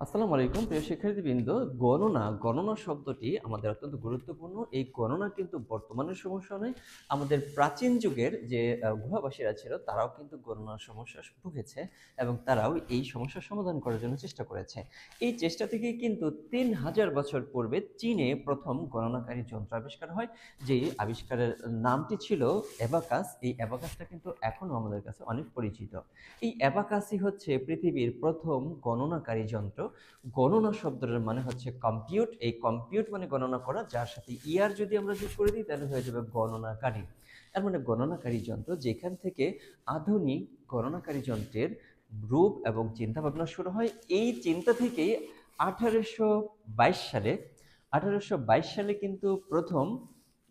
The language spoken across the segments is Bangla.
আসসালামু আলাইকুম প্রিয় শিক্ষার্থীবৃন্দ। গণনা শব্দটি আমাদের অত্যন্ত গুরুত্বপূর্ণ। এই গণনা কিন্তু বর্তমানের সমস্যা নয়, আমাদের প্রাচীন যুগের যে গুহাবাসীরা ছিল তারাও কিন্তু গণনার সমস্যা ভুগেছে এবং তারাও এই সমস্যার সমাধান করার জন্য চেষ্টা করেছে। এই চেষ্টা থেকে কিন্তু 3000 বছর পূর্বে চীনে প্রথম গণনাকারী যন্ত্র আবিষ্কার হয়, যে আবিষ্কারের নামটি ছিল অ্যাবাকাস। এই অ্যাবাকাসটা কিন্তু এখনো আমাদের কাছে অনেক পরিচিত। এই অ্যাবাকাসই হচ্ছে পৃথিবীর প্রথম গণনাকারী যন্ত্র। গণনা শব্দের মানে হচ্ছে কম্পিউট। এই কম্পিউট মানে গণনা করা, যার সাথে ইয়ার যদি আমরা যোগ করে দিই তাহলে হয়ে যাবে গণনাকারী। তার মানে গণনাকারী যন্ত্র, যেখান থেকে আধুনিক গণনাকারী যন্ত্রের রূপ এবং চিন্তা ভাবনা শুরু হয়। এই চিন্তা থেকেই 1822 সালে 1822 সালে কিন্তু প্রথম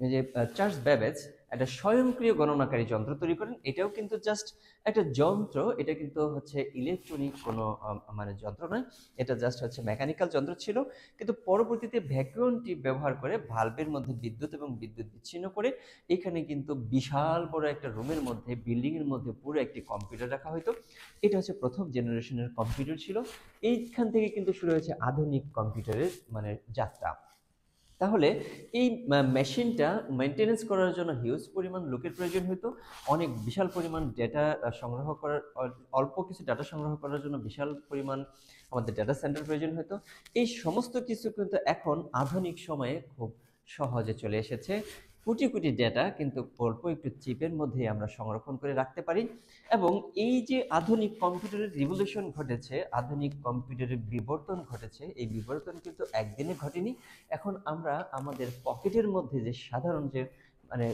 এই যে চার্লস ব্যাবেজ একটা স্বয়ংক্রিয় গণনাকারী যন্ত্র তৈরি করেন। এটাও কিন্তু জাস্ট একটা যন্ত্র, এটা কিন্তু হচ্ছে ইলেকট্রনিক কোনো মানে যন্ত্র নয়, এটা জাস্ট হচ্ছে মেকানিক্যাল যন্ত্র ছিল। কিন্তু পরবর্তীতে ভ্যাকুয়াম টিউব ব্যবহার করে ভালভের মধ্যে বিদ্যুৎ এবং বিদ্যুৎ বিচ্ছিন্ন করে এখানে কিন্তু বিশাল বড় একটা রুমের মধ্যে, বিল্ডিং এর মধ্যে পুরো একটি কম্পিউটার রাখা হতো। এটা হচ্ছে প্রথম জেনারেশনের কম্পিউটার ছিল। এইখান থেকে কিন্তু শুরু হয়েছে আধুনিক কম্পিউটারের মানে যাত্রা। তাহলে এই মেশিনটা মেনটেনেন্স করার জন্য হিউজ পরিমাণ লোকের প্রয়োজন হতো। অনেক বিশাল পরিমাণ ডেটা সংগ্রহ করার, অল্প কিছু ডাটা সংগ্রহ করার জন্য বিশাল পরিমাণ আমাদের ডেটা সেন্টার প্রয়োজন হতো। এই সমস্ত কিছু কিন্তু এখন আধুনিক সময়ে খুব সহজে চলে এসেছে। কোটি কোটি ডেটা কিন্তু অল্প একটু চিপের মধ্যে আমরা সংরক্ষণ করে রাখতে পারি। এবং এই যে আধুনিক কম্পিউটারের রিভলিউশন ঘটেছে, আধুনিক কম্পিউটারের বিবর্তন ঘটেছে, এই বিবর্তন কিন্তু একদিনে ঘটেনি। এখন আমরা আমাদের পকেটের মধ্যে যে সাধারণ যে মানে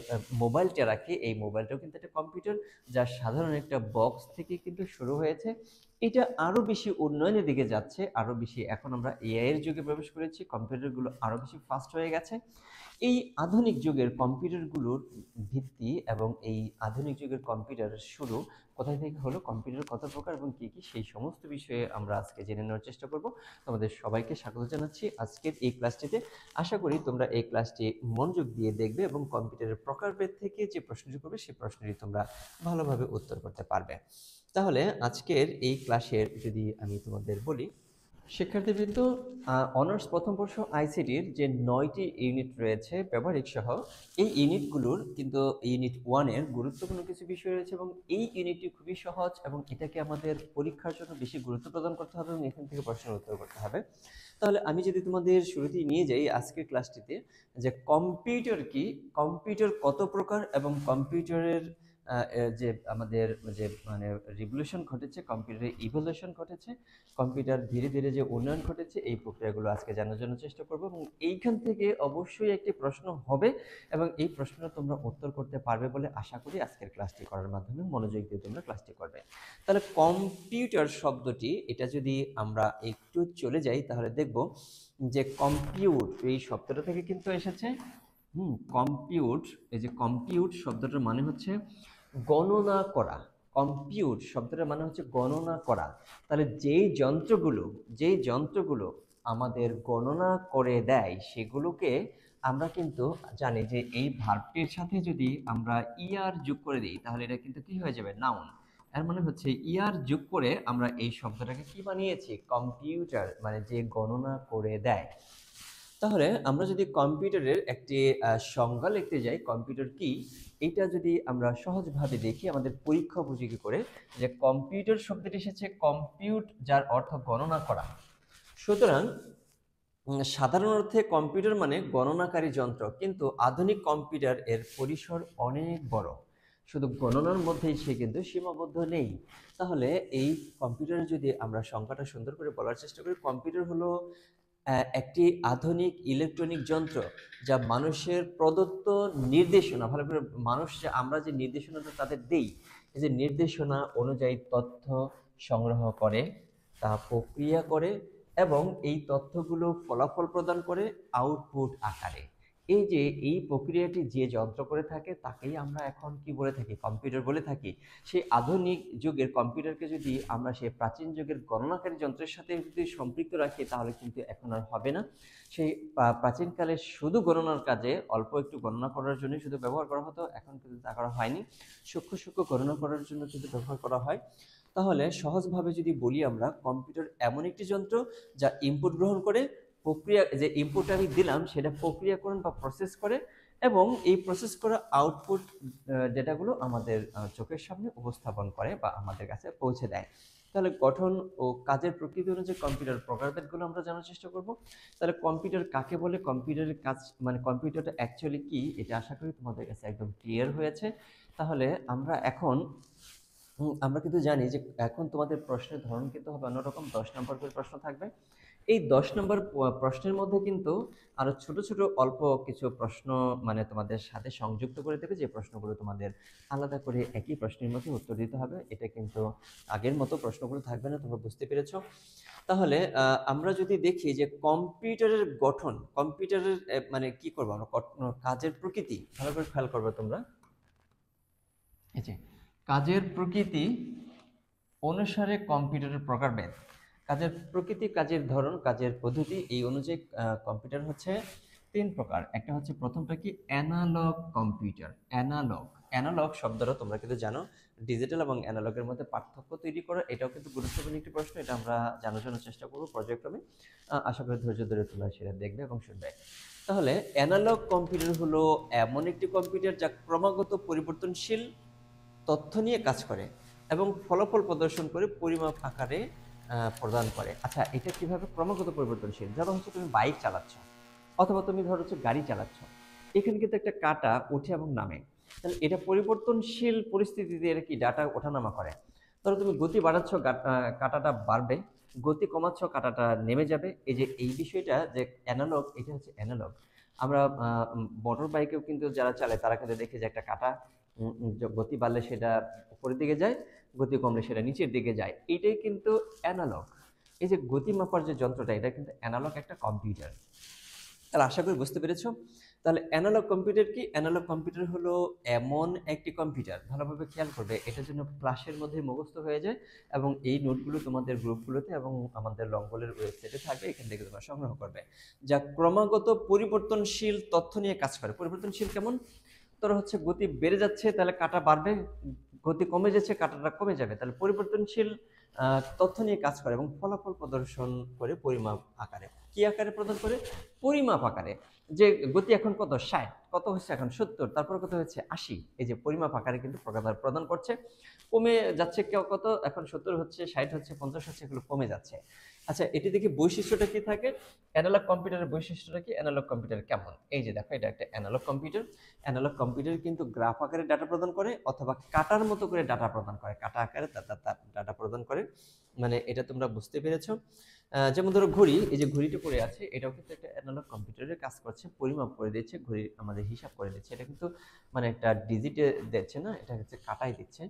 মোবাইলটা রাখি, এই মোবাইলটাও কিন্তু একটা কম্পিউটার, যা সাধারণ একটা বক্স থেকে কিন্তু শুরু হয়েছে। এটা আরো বেশি উন্নয়নের দিকে যাচ্ছে, আরো বেশি। এখন আমরা এআই এর যুগে প্রবেশ করেছি, কম্পিউটারগুলো আরো বেশি ফাস্ট হয়ে গেছে। এই আধুনিক যুগের কম্পিউটারগুলোর ভিত্তি এবং এই আধুনিক যুগের কম্পিউটারের শুরু কোথায় থেকে হলো, কম্পিউটার কত প্রকার এবং কি কি, সেই সমস্ত বিষয়ে আমরা আজকে জেনে নেওয়ার চেষ্টা করব। তোমাদের সবাইকে স্বাগত জানাচ্ছি আজকের এই ক্লাসটিতে। আশা করি তোমরা এই ক্লাসটি মনোযোগ দিয়ে দেখবে এবং কম্পিউটারের প্রকারভেদ থেকে যে প্রশ্নটি করবে সেই প্রশ্নটি তোমরা ভালোভাবে উত্তর করতে পারবে। তাহলে আজকের এই ক্লাসের যদি আমি তোমাদের বলি, শিক্ষার্থীবৃন্দ, অনার্স প্রথম বর্ষ আইসিটির যে 9টি ইউনিট রয়েছে ব্যবহারিক সহ, এই ইউনিটগুলোর কিন্তু ইউনিট 1-এর গুরুত্বপূর্ণ কিছু বিষয় রয়েছে এবং এই ইউনিটটি খুবই সহজ এবং এটাকে আমাদের পরীক্ষার জন্য বেশি গুরুত্ব প্রদান করতে হবে এবং এখান থেকে প্রশ্নের উত্তর করতে হবে। তাহলে আমি যদি তোমাদের শুরুতেই নিয়ে যাই আজকের ক্লাসটিতে, যে কম্পিউটার কি, কম্পিউটার কত প্রকার এবং কম্পিউটারের যে আমাদের যে মানে রিভলিউশন ঘটেছে, কম্পিউটারের ইভলিউশন ঘটেছে, কম্পিউটার ধীরে ধীরে যে উন্নয়ন ঘটেছে, এই প্রক্রিয়াগুলো আজকে জানার জন্য চেষ্টা করব এবং এইখান থেকে অবশ্যই একটি প্রশ্ন হবে এবং এই প্রশ্নটা তোমরা উত্তর করতে পারবে বলে আশা করি। আজকের ক্লাসটি করার মাধ্যমে মনোযোগ দিয়ে তোমরা ক্লাসটি করবে। তাহলে কম্পিউটার শব্দটি, এটা যদি আমরা একটু চলে যাই তাহলে দেখব যে কম্পিউট এই শব্দটা থেকে কিন্তু এসেছে। কম্পিউট, এই যে কম্পিউট শব্দটার মানে হচ্ছে গণনা করা। কম্পিউট শব্দটার মানে হচ্ছে গণনা করা। তাহলে যেই যন্ত্রগুলো আমাদের গণনা করে দেয় সেগুলোকে আমরা কিন্তু জানি যে এই ভার্বটির সাথে যদি আমরা ইয়ার যোগ করে দিই তাহলে এটা কিন্তু কি হয়ে যাবে, নাউন। এর মানে হচ্ছে ইয়ার যোগ করে আমরা এই শব্দটাকে কি বানিয়েছি, কম্পিউটার, মানে যে গণনা করে দেয়। তাহলে আমরা যদি কম্পিউটারের একটি সংজ্ঞা লিখতে যাই, কম্পিউটার কি, এটা যদি আমরা সহজভাবে দেখি আমাদের পরীক্ষা উপযোগী করে, যে কম্পিউটার শব্দটি এসেছে কম্পিউট, যার অর্থ গণনা করা। সুতরাং সাধারণ অর্থে কম্পিউটার মানে গণনাকারী যন্ত্র, কিন্তু আধুনিক কম্পিউটার এর পরিসর অনেক বড়। শুধু গণনার মধ্যেই সে কিন্তু সীমাবদ্ধ নেই। তাহলে এই কম্পিউটারের যদি আমরা সংজ্ঞাটা সুন্দর করে বলার চেষ্টা করি, কম্পিউটার হলো একটি আধুনিক ইলেকট্রনিক যন্ত্র যা মানুষের প্রদত্ত নির্দেশনা, ভালো করে মানুষ যে আমরা যে নির্দেশনাটা তাদের দেই, এই যে নির্দেশনা অনুযায়ী তথ্য সংগ্রহ করে, তা প্রক্রিয়া করে এবং এই তথ্যগুলো ফলাফল প্রদান করে আউটপুট আকারে। এই যে এই প্রক্রিয়াটি যে যন্ত্র করে থাকে তাকেই আমরা এখন কি বলে থাকি, কম্পিউটার বলে থাকি। সেই আধুনিক যুগের কম্পিউটারকে যদি আমরা সেই প্রাচীন যুগের গণনাকারী যন্ত্রের সাথে যদি সম্পৃক্ত রাখি তাহলে কিন্তু এখন আর হবে না। সেই প্রাচীনকালে শুধু গণনার কাজে, অল্প একটু গণনা করার জন্য শুধু ব্যবহার করা হতো, এখন কিন্তু তা করা হয়নি। সূক্ষ্ম সূক্ষ্ম গণনা করার জন্য কিন্তু ব্যবহার করা হয়। তাহলে সহজভাবে যদি বলি আমরা, কম্পিউটার এমন একটি যন্ত্র যা ইনপুট গ্রহণ করে, প্রক্রিয়া যে ইনপুট আমি দিলাম সেটা প্রক্রিয়াকরণ বা প্রসেস করে, এবং এই প্রসেস করা আউটপুট ডেটাগুলো আমাদের চোখের সামনে উপস্থাপন করে বা আমাদের কাছে পৌঁছে দেয়। তাহলে গঠন ও কাজের প্রকৃতি অনুযায়ী কম্পিউটার প্রকারভেদগুলো আমরা জানার চেষ্টা করব। তাহলে কম্পিউটার কাকে বলে, কম্পিউটারের কাজ মানে কম্পিউটারটা অ্যাকচুয়ালি কি, এটা আশা করি তোমাদের কাছে একদম ক্লিয়ার হয়েছে। তাহলে আমরা কিন্তু জানি যে এখন তোমাদের প্রশ্নের ধরন কিন্তু হবে অন্যরকম, 10 নম্বর করে প্রশ্ন থাকবে। এই 10 নম্বর প্রশ্নের মধ্যে কিন্তু আরো ছোট ছোট অল্প কিছু প্রশ্ন মানে তোমাদের সাথে সংযুক্ত করে দেবে, যে প্রশ্নগুলো তোমাদের আলাদা করে একই প্রশ্নের মধ্যে উত্তর দিতে হবে। এটা কিন্তু আগের মতো প্রশ্নগুলো থাকবে না, তোমরা বুঝতে পেরেছো? তাহলে আমরা যদি দেখি যে কম্পিউটারের গঠন, কম্পিউটারের মানে কি করবো আমরা, কাজের প্রকৃতি ভালো করে খেয়াল করবে তোমরা। এই যে কাজের প্রকৃতি অনুসারে কম্পিউটারের প্রকারভেদ, কাজের প্রকৃতি, কাজের ধরন, কাজের পদ্ধতি, এই অনুযায়ী কম্পিউটার হচ্ছে 3 প্রকার। একটা হচ্ছে প্রথমটা কি অ্যানালগ কম্পিউটার। অ্যানালগ, অ্যানালগ শব্দটা তোমরা কিন্তু জানো, ডিজিটাল এবং অ্যানালগের মধ্যে পার্থক্য তৈরি করে, এটাও কিন্তু গুরুত্বপূর্ণ একটি প্রশ্ন, এটা আমরা জানার জন্য চেষ্টা করবো পর্যায়ক্রমে। আশা করি ধৈর্য ধরে তোমরা সেটা দেখবে এবং শুনবে। তাহলে অ্যানালগ কম্পিউটার হলো এমন একটি কম্পিউটার যা ক্রমাগত পরিবর্তনশীল তথ্য নিয়ে কাজ করে এবং ফলাফল প্রদর্শন করে পরিমাপ আকারে প্রদান করে। আচ্ছা, এটা কিভাবে ক্রমাগত পরিবর্তনশীল? ধরো হচ্ছে তুমি বাইক চালাচ্ছ অথবা তুমি ধরো হচ্ছে গাড়ি চালাচ্ছ, এখানে কিন্তু একটা কাঁটা ওঠে এবং নামে, তাহলে এটা পরিবর্তনশীল পরিস্থিতিতে এটা কি ডাটা ওঠানামা করে। ধরো তুমি গতি বাড়াচ্ছ, কাঁটাটা বাড়বে, গতি কমাচ্ছ, কাঁটাটা নেমে যাবে। এই যে এই বিষয়টা যে অ্যানালগ, এটা হচ্ছে অ্যানালগ। আমরা মোটর বাইকেও কিন্তু যারা চালায় তারা কিন্তু দেখে যে একটা কাঁটা গতি বাড়লে সেটা উপরের দিকে যায়, গতি কমলে সেটা নিচের দিকে যায়, এইটাই কিন্তু অ্যানালগ। এই যে গতি মাপার যে যন্ত্রটা, এটা কিন্তু অ্যানালগ একটা কম্পিউটার। তাহলে আশা করি বুঝতে পেরেছো। তাহলে অ্যানালগ কম্পিউটার কি? অ্যানালগ কম্পিউটার হলো এমন একটি কম্পিউটার, ভালোভাবে খেয়াল করবে, এটার জন্য ক্লাসের মধ্যে মুখস্থ হয়ে যায় এবং এই নোটগুলো তোমাদের গ্রুপগুলোতে এবং আমাদের লংবলের ওয়েবসাইটে থাকবে, এখান থেকে তোমরা সংগ্রহ করবে, যা ক্রমাগত পরিবর্তনশীল তথ্য নিয়ে কাজ করে। পরিবর্তনশীল কেমন? তোর হচ্ছে গতি বেড়ে যাচ্ছে তাহলে কাটা বাড়বে, গতি কমে যাচ্ছে কাটাটা কমে যাবে, তাহলে পরিবর্তনশীল তথ্য নিয়ে কাজ করে এবং ফলাফল প্রদর্শন করে পরিমাপ আকারে। কি আকারে প্রদান করে? পরিমাপ আকারে। যে গতি এখন কত 60, কত হচ্ছে এখন 70, তারপর কত হচ্ছে 80, এই যে পরিমাপ আকারে কিন্তু প্রদান করছে। কমে যাচ্ছে কেউ কত, এখন 70 হচ্ছে, 60 হচ্ছে, 50 হচ্ছে, এগুলো কমে যাচ্ছে। আচ্ছা, এটি দেখি বৈশিষ্ট্যটা কি থাকে, অ্যানালগ কম্পিউটারের বৈশিষ্ট্যটা কি, অ্যানালগ কম্পিউটার কেমন? এই যে দেখো, এটা একটা অ্যানালগ কম্পিউটার। অ্যানালগ কম্পিউটার কিন্তু গ্রাফ আকারে ডাটা প্রদান করে অথবা কাটার মতো করে ডাটা প্রদান করে, কাটা আকারে ডাটা প্রদান করে, মানে এটা তোমরা বুঝতে পেরেছো। যেমন ধরো ঘড়ি, এই যে ঘড়িটা পড়ে আছে, এটাও কিন্তু একটা অ্যানালগ কম্পিউটারের কাজ করছে, পরিমাপ করে দিচ্ছে, ঘড়ি আমাদের হিসাব করে দিচ্ছে, এটা কিন্তু মানে একটা ডিজিটে দিচ্ছে না, এটা হচ্ছে কাটাই দিচ্ছে।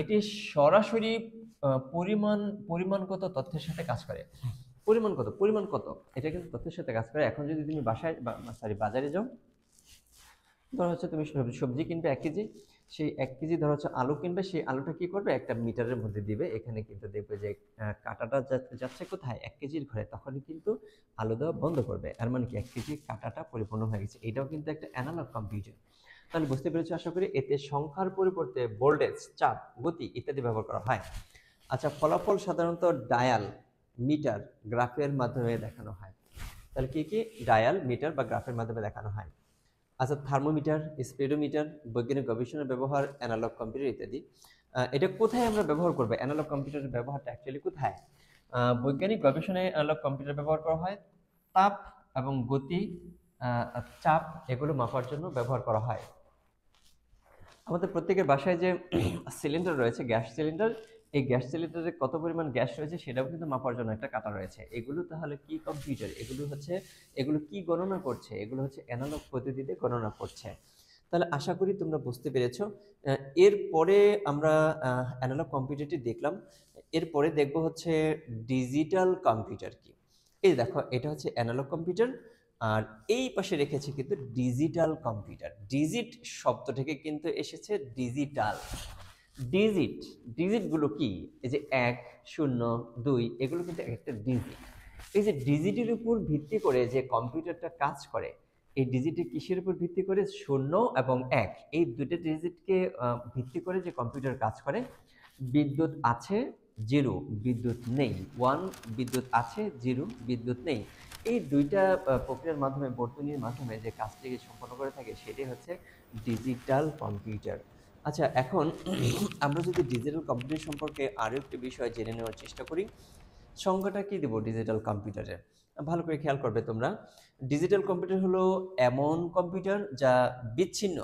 এটি সরাসরি পরিমাণগত তথ্যের সাথে কাজ করে। পরিমাণ কত, এটা কিন্তু তথ্যের সাথে কাজ করে। এখন যদি তুমি বাজারে যাও, ধরো হচ্ছে তুমি সবজি কিনবে 1 কেজি, সেই 1 কেজি ধরো হচ্ছে আলু কিনবে, সেই আলুটা কি করবে, একটা মিটারের মধ্যে দিবে, এখানে কিন্তু দেখবে যে কাঁটাটা যাচ্ছে কোথায়, 1 কেজির ঘরে, তখনই কিন্তু আলু দেওয়া বন্ধ করবে, আর মানে কি 1 কেজি কাঁটাটা পরিপূর্ণ হয়ে গেছে। এটাও কিন্তু একটা অ্যানালগ কম্পিউটার। তাহলে বুঝতে পেরেছো আশা করি। এতে সংখ্যার পরিবর্তে ভোল্টেজ, চাপ, গতি ইত্যাদি ব্যবহার করা হয়। আচ্ছা, ফলাফল সাধারণত ডায়াল, মিটার, গ্রাফের মাধ্যমে দেখানো হয়। তাহলে কি কি? ডায়াল, মিটার বা গ্রাফের মাধ্যমে দেখানো হয়। আচ্ছা, থার্মোমিটার, স্পিডোমিটার, বৈজ্ঞানিক গবেষণার ব্যবহার, অ্যানালগ কম্পিউটার ইত্যাদি। এটা কোথায় আমরা ব্যবহার করবো? অ্যানালগ কম্পিউটারের ব্যবহারটা অ্যাকচুয়ালি কোথায়? বৈজ্ঞানিক গবেষণায় অ্যানালগ কম্পিউটার ব্যবহার করা হয়। তাপ এবং গতি, চাপ, এগুলো মাপার জন্য ব্যবহার করা হয়। আমাদের প্রত্যেকের বাসায় যে সিলিন্ডার রয়েছে, গ্যাস সিলিন্ডার, এই গ্যাস সিলিন্ডারে কত পরিমাণ গ্যাস রয়েছে সেটাও কিন্তু মাপার জন্য একটা কাঁটা রয়েছে। এগুলো তাহলে কি কম্পিউটার? এগুলো কি গণনা করছে? এগুলো হচ্ছে অ্যানালগ পদ্ধতিতে গণনা করছে। তাহলে আশা করি তোমরা বুঝতে পেরেছো। এরপরে আমরা অ্যানালগ কম্পিউটারটি দেখলাম, এরপরে দেখবো হচ্ছে ডিজিটাল কম্পিউটার কি। এই দেখো, এটা হচ্ছে অ্যানালগ কম্পিউটার, আর এই পাশে রেখেছি কিন্তু ডিজিটাল কম্পিউটার। ডিজিট শব্দ থেকে কিন্তু এসেছে ডিজিটাল। ডিজিটগুলো কি? এই যে 1, 0, 2, এগুলো কিন্তু একটা ডিজিট। এই যে ডিজিটের উপর ভিত্তি করে যে কম্পিউটারটা কাজ করে, এই ডিজিটে কিসের উপর ভিত্তি করে? 0 এবং 1, এই দুটো ডিজিটকে ভিত্তি করে যে কম্পিউটার কাজ করে, বিদ্যুৎ আছে, জিরো বিদ্যুৎ নেই। 1 বিদ্যুৎ আছে, জিরো বিদ্যুৎ নেই। এই দুইটা প্রক্রিয়ার মাধ্যমে, বর্তনীর মাধ্যমে যে কাজটি সম্পন্ন করে থাকে সেটাই হচ্ছে ডিজিটাল কম্পিউটার। আচ্ছা, এখন আমরা যদি ডিজিটাল কম্পিউটার সম্পর্কে আরও একটি বিষয় জেনে নেওয়ার চেষ্টা করি। সংজ্ঞাটা কি দেব ডিজিটাল কম্পিউটারের? ভালো করে খেয়াল করবে তোমরা। ডিজিটাল কম্পিউটার হলো এমন কম্পিউটার যা বিচ্ছিন্ন,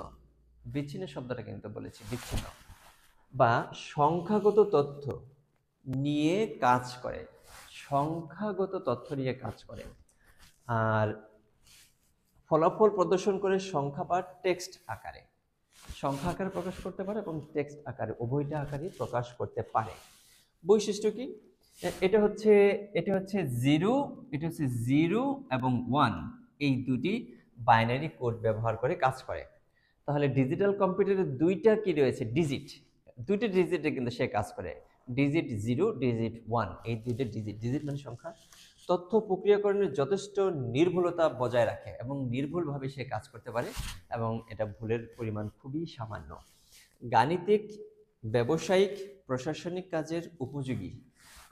বিচ্ছিন্ন শব্দটা কিন্তু বলেছি, বিচ্ছিন্ন বা সংখ্যাগত তথ্য নিয়ে কাজ করে, সংখ্যাগত তথ্য নিয়ে কাজ করে। আর ফলাফল প্রদর্শন করে সংখ্যা বা টেক্সট আকারে, সংখ্যা আকারে প্রকাশ করতে পারে এবং টেক্সট আকারে, উভয়টা আকারে প্রকাশ করতে পারে। বৈশিষ্ট্য কি? এটা হচ্ছে জিরো, এটা হচ্ছে জিরো এবং ওয়ান, এই দুটি বাইনারি কোড ব্যবহার করে কাজ করে। তাহলে ডিজিটাল কম্পিউটারে দুইটা কি রয়েছে? ডিজিট, দুইটা ডিজিটে কিন্তু সে কাজ করে। ডিজিট জিরো, ডিজিট ওয়ান, এই দুইটা ডিজিট, ডিজিট মানে সংখ্যা। তথ্য প্রক্রিয়াকরণের যথেষ্ট নির্ভুলতা বজায় রাখে এবং নির্ভুলভাবে সে কাজ করতে পারে এবং এটা ভুলের পরিমাণ খুবই সামান্য। গাণিতিক, ব্যবসায়িক, প্রশাসনিক কাজের উপযোগী।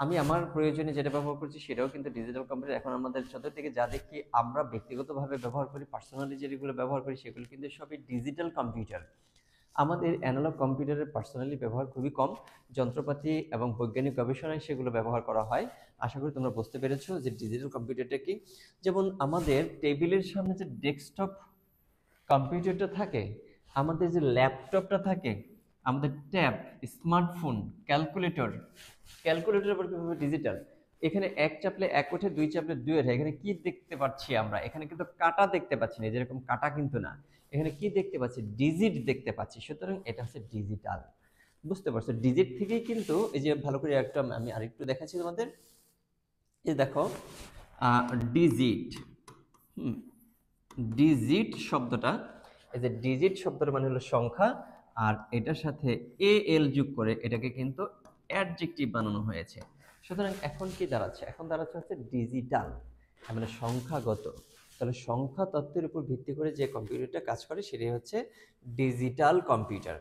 আমি আমার প্রয়োজনে যেটা ব্যবহার করছি সেটাও কিন্তু ডিজিটাল কম্পিউটার। এখন আমাদের ছোট থেকে যা দেখি আমরা ব্যক্তিগতভাবে ব্যবহার করি, পার্সোনালি যেগুলো ব্যবহার করি সেগুলো কিন্তু সবই ডিজিটাল কম্পিউটার। আমাদের অ্যানালগ কম্পিউটারের পার্সোনালি ব্যবহার খুবই কম, যন্ত্রপাতি এবং বৈজ্ঞানিক গবেষণায় সেগুলো ব্যবহার করা হয়। আশা করি তোমরা বুঝতে পেরেছো যে ডিজিটাল কম্পিউটারটা কি। যেমন আমাদের টেবিলের সামনে যে ডেস্কটপ কম্পিউটারটা থাকে, আমাদের যে ল্যাপটপটা থাকে, আমাদের ট্যাব, স্মার্টফোন, ক্যালকুলেটর, ক্যালকুলেটর আবার কিভাবে ডিজিটাল। এখানে এক চাপলে এক ওঠে, দুই চাপলে দুই ওঠে। এখানে কি দেখতে পাচ্ছি আমরা? এখানে কিন্তু কাটা দেখতে পাচ্ছি না, যেরকম কাটা কিন্তু না, এখানে কি দেখতে পাচ্ছি? ডিজিট দেখতে পাচ্ছি। সুতরাং এটা হচ্ছে ডিজিটাল। বুঝতে পারছো? ডিজিট থেকেই কিন্তু এই যে ভালো করে একটা আমি আরেকটু দেখাচ্ছি তোমাদের। এই দেখো ডিজিট, ডিজিট শব্দটা, এই যে ডিজিট শব্দটা মানে হলো সংখ্যা, আর এটার সাথে এ এল যোগ করে এটাকে কিন্তু অ্যাডজেক্টিভ বানানো হয়েছে। সুতরাং এখন কি দাঁড়াচ্ছে? এখন দাঁড়াচ্ছে হচ্ছে ডিজিটাল, মানে সংখ্যাগত। তাহলে সংখ্যা তত্ত্বের উপর ভিত্তি করে যে কম্পিউটারটা কাজ করে সেটাই হচ্ছে ডিজিটাল কম্পিউটার।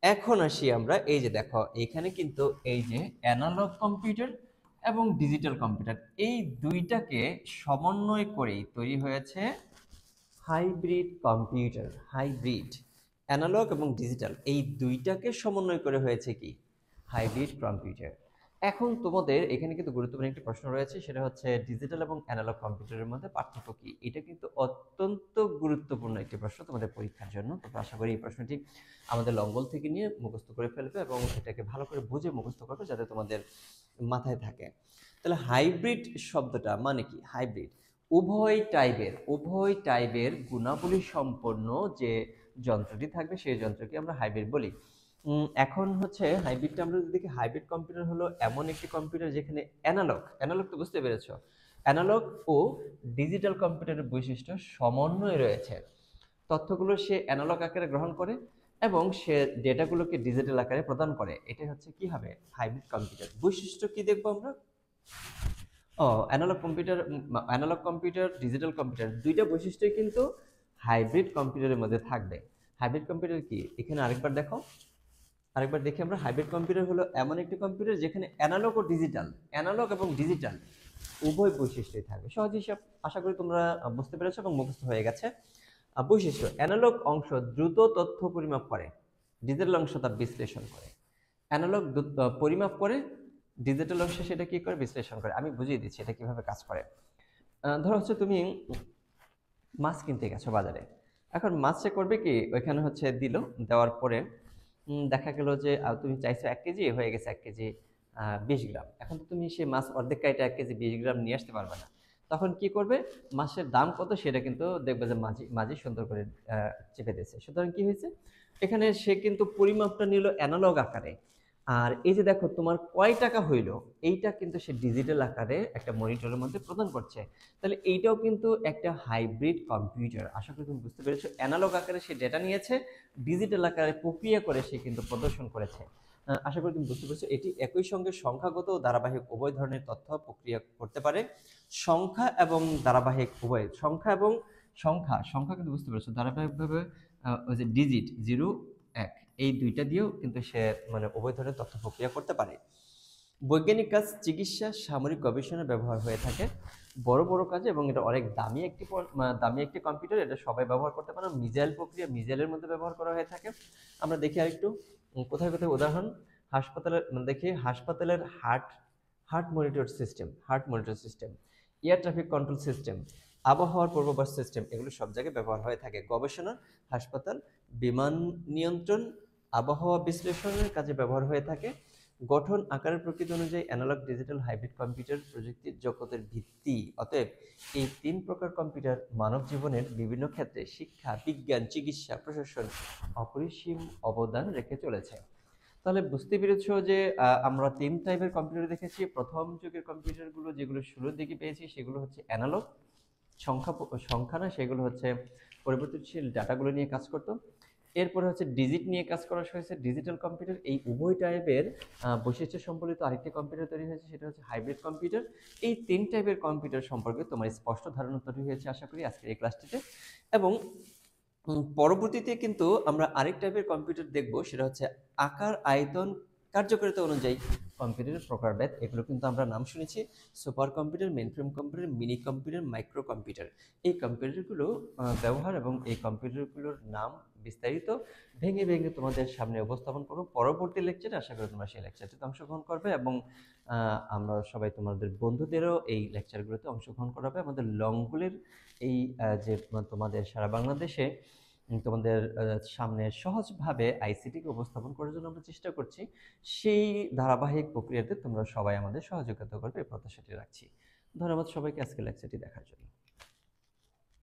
এখন আসি আমরা, এই যে দেখো এখানে কিন্তু এই যে অ্যানালগ কম্পিউটার এবং ডিজিটাল কম্পিউটার, এই দুইটাকে সমন্বয় করেই তৈরি হয়েছে হাইব্রিড কম্পিউটার। হাইব্রিড, অ্যানালগ এবং ডিজিটাল এই দুইটাকে সমন্বয় করে হয়েছে কি? Hybrid computer. এখন তোমাদের এখানে কিন্তু গুরুত্বপূর্ণ একটি প্রশ্ন রয়েছে, সেটা হচ্ছে ডিজিটাল এবং অ্যানালগ কম্পিউটারের মধ্যে পার্থক্য কি? এটা কিন্তু অত্যন্ত গুরুত্বপূর্ণ একটি প্রশ্ন তোমাদের পরীক্ষার জন্য। তোমরা আশা করি এই প্রশ্নটি আমাদের লঙ্গল থেকে নিয়ে মুখস্থ করে ফেলবে এবং এটাকে ভালো করে বুঝে মুখস্থ করবে যাতে তোমাদের মাথায় থাকে। তাহলে হাইব্রিড শব্দটা মানে কি? হাইব্রিড উভয় টাইপের গুণাবলী সম্পন্ন যে যন্ত্রটি থাকবে সেই যন্ত্রকে আমরা হাইব্রিড বলি। এখন হচ্ছে হাইব্রিডটা আমরা যদি দেখি, হাইব্রিড কম্পিউটার হলো এমন একটি কম্পিউটার যেখানে অ্যানালগ তো বুঝতে পেরেছো, অ্যানালগ ও ডিজিটাল কম্পিউটারের বৈশিষ্ট্য সমন্বয় রয়েছে। তথ্যগুলো সে অ্যানালগ আকারে গ্রহণ করে এবং সে ডেটাগুলোকে ডিজিটাল আকারে প্রদান করে। এটা হচ্ছে কি হবে? Hybrid computer. বৈশিষ্ট্য কি দেখবো আমরা? অ্যানালগ কম্পিউটার, ডিজিটাল কম্পিউটার দুইটা বৈশিষ্ট্যই কিন্তু হাইব্রিড কম্পিউটারের মধ্যে থাকবে। হাইব্রিড কম্পিউটার কি? এখানে আরেকবার দেখো, আরেকবার দেখি আমরা। হাইব্রিড কম্পিউটার হলো এমন একটি কম্পিউটার যেখানে অ্যানালগ ও ডিজিটাল, অ্যানালগ এবং ডিজিটাল উভয় বৈশিষ্ট্যই থাকবে। সহজ হিসাব আশা করি তোমরা বুঝতে পেরেছো এবং মুখস্থ হয়ে গেছে। বৈশিষ্ট্য: অ্যানালগ অংশ দ্রুত তথ্য পরিমাপ করে, ডিজিটাল অংশ তা বিশ্লেষণ করে। অ্যানালগ পরিমাপ করে, ডিজিটাল অংশে সেটা কি করে? বিশ্লেষণ করে। আমি বুঝিয়ে দিচ্ছি এটা কিভাবে কাজ করে। ধরো হচ্ছে তুমি মাছ কিনতে গেছো বাজারে। এখন মাছ সে করবে কি? ওইখানে হচ্ছে দিল, দেওয়ার পরে দেখা গেল যে তুমি চাইছো 1 কেজি, হয়ে গেছে 1 কেজি 20 গ্রাম। এখন তো তুমি সেই মাছ অর্ধেক কাইটা 1 কেজি 20 গ্রাম নিয়ে আসতে পারবে না। তখন কি করবে? মাছের দাম কত সেটা কিন্তু দেখবে যে মাঝি সুন্দর করে চেপে দিয়েছে। সুতরাং কি হয়েছে? এখানে সে কিন্তু পরিমাপটা নিল অ্যানালগ আকারে। আর এই যে দেখো তোমার কয় টাকা হইলো, এইটা কিন্তু সে ডিজিটাল আকারে একটা মনিটরের মধ্যে প্রদান করছে। তাহলে এইটাও কিন্তু একটা হাইব্রিড কম্পিউটার। আশা করি তুমি বুঝতে পেরেছো। অ্যানালগ আকারে সে ডেটা নিয়েছে, ডিজিটাল আকারে প্রক্রিয়া করে সে কিন্তু প্রদর্শন করেছে। আশা করি তুমি বুঝতে পেরেছো। এটি একই সঙ্গে সংখ্যাগত ও ধারাবাহিক উভয় ধরনের তথ্য প্রক্রিয়া করতে পারে। সংখ্যা এবং ধারাবাহিক উভয়, সংখ্যা এবং সংখ্যা কিন্তু বুঝতে পেরেছো ধারাবাহিকভাবে, ওই যে ডিজিট 0 1 এই দুইটা দিয়েও কিন্তু সে মানে উভয় ধরনের তথ্য প্রক্রিয়া করতে পারে। বৈজ্ঞানিক কাজ, চিকিৎসা, সামরিক গবেষণায় ব্যবহার হয়ে থাকে বড় বড় কাজে, এবং এটা অনেক দামি একটি কম্পিউটার, এটা সবাই ব্যবহার করতে পারে। মিসাইল প্রক্রিয়া, মিসাইলের মধ্যে ব্যবহার করা হয়ে থাকে। আমরা দেখি আরেকটু কোথায় কোথায় উদাহরণ। হাসপাতালের দেখি হাসপাতালের heart monitor system, air traffic control system, আবহাওয়ার পূর্বাভাস সিস্টেম, এগুলো সব জায়গায় ব্যবহার হয়ে থাকে। গবেষণা, হাসপাতাল, বিমান নিয়ন্ত্রণ, আবহাওয়া বিশ্লেষণের কাজে ব্যবহার হয়ে থাকে। গঠন, আকারের প্রকৃতি অনুযায়ী অ্যানালগ, ডিজিটাল, হাইব্রিড কম্পিউটার প্রযুক্তির জগতের ভিত্তি। অতএব এই ৩ প্রকার কম্পিউটার মানব জীবনের বিভিন্ন ক্ষেত্রে শিক্ষা, বিজ্ঞান, চিকিৎসা, প্রশাসন অপরিসীম অবদান রেখে চলেছে। তাহলে বুঝতে পেরেছো যে আমরা ৩ টাইপের কম্পিউটার দেখেছি। প্রথম যুগের কম্পিউটারগুলো যেগুলো শুরুর দিকে পেয়েছি সেগুলো হচ্ছে অ্যানালগ, সংখ্যা না, সেগুলো হচ্ছে পরিবর্তনশীল ডাটাগুলো নিয়ে কাজ করতো। এরপরে হচ্ছে ডিজিট নিয়ে কাজ করা হয়েছে, ডিজিটাল কম্পিউটার। এই উভয় টাইপের বৈশিষ্ট্য সম্বলিত আরেকটি কম্পিউটার তৈরি হয়েছে, সেটা হচ্ছে হাইব্রিড কম্পিউটার। এই ৩ টাইপের কম্পিউটার সম্পর্কে তোমার স্পষ্ট ধারণা তৈরি হয়েছে আশা করি আজকের এই ক্লাসটিতে। এবং পরবর্তীতে কিন্তু আমরা আরেক টাইপের কম্পিউটার দেখব, সেটা হচ্ছে আকার, আয়তন, কার্যকারিতা অনুযায়ী কম্পিউটারের প্রকারভেদ। এগুলো কিন্তু আমরা নাম শুনেছি: super computer, mainframe computer, mini computer, micro computer. এই কম্পিউটারগুলো ব্যবহার এবং এই কম্পিউটারগুলোর নাম বিস্তারিত ভেঙে ভেঙে তোমাদের সামনে উপস্থাপন করব পরবর্তী লেকচারে। আশা করি তোমরা সেই লেকচারটিতে অংশগ্রহণ করবে, এবং আমরা সবাই তোমাদের বন্ধুদেরও এই লেকচারগুলোতে অংশগ্রহণ করাবে। আমাদের লংগুলের এই যে তোমাদের সারা বাংলাদেশে তোমাদের সামনে সহজভাবে আইসিটিকে উপস্থাপন করার জন্য আমরা চেষ্টা করছি, সেই ধারাবাহিক প্রক্রিয়াতে তোমরা সবাই আমাদের সহযোগিতা করবে এই প্রত্যাশাটি রাখছি। ধন্যবাদ সবাইকে আজকে লেকচারটি দেখার জন্য।